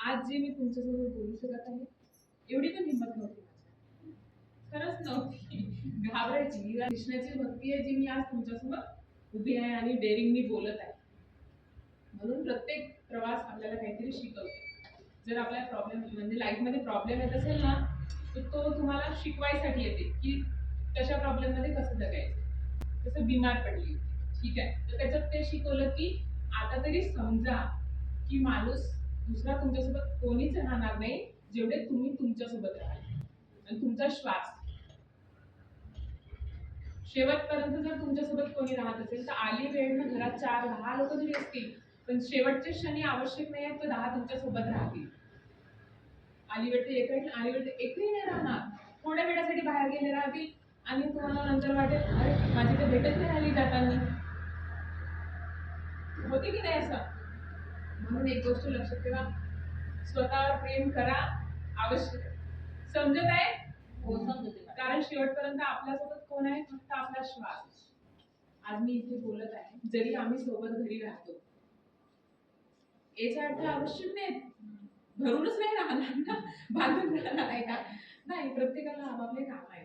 आज जे मी तुमच्यासोबत बोलू शकत आहे, एवढी पण हिंमत नव्हती माझ्यात. खरंच नव्हती. घाबरायची. ही कृष्णाची भक्ती आहे जी मी आज तुमच्यासोबत उभी आहे आणि डेअरिंगनी बोलत आहे. म्हणून प्रत्येक प्रवास आपल्याला काहीतरी शिकवते. जर आपल्या प्रॉब्लेम म्हणजे लाईफमध्ये प्रॉब्लेम येत असेल ना, तर तो तुम्हाला शिकवायसाठी येते, की तशा प्रॉब्लेममध्ये कसं जगायचं. जसं बिमार पडली, ठीक आहे. तर त्याच्यात ते शिकवलं, की आता तरी समजा, की माणूस दुसरा तुमच्यासोबत कोणीच राहणार नाही, जेवढे तुम्ही तुमच्यासोबत राहाल. आणि तुमचा श्वास शेवटपर्यंत जर तुमच्यासोबत कोणी राहत असेल, तर आली वेळ ना घरात 4-10 लोक जरी असतील, पण शेवटच्या क्षणी आवश्यक नाही आहे, तर 10 तुमच्यासोबत राहतील. आली वेळ ते आली वेळ ते एकही नाही राहणार. थोड्या वेळासाठी बाहेर गेले राहतील आणि तुम्हाला नंतर वाटेल, अरे माझी तर भेटच नाही राहिली जाताना. होते की नाही असं? म्हणून एक गोष्ट लक्षात ठेवा, स्वतःवर प्रेम करा, आवश्यक. समजत आहे? हो, समजते. कारण शेवटपर्यंत आपल्यासोबत कोण आहे? फक्त आपला श्वास. आज मी इथे बोलत आहे, जरी आम्ही सोबत घरी राहतो, याचा अर्थ आवश्यक नाही धरूनच नाही राहणार ना, बांधून राहणार आहे का? नाही, प्रत्येकाला आपापले काम आहे.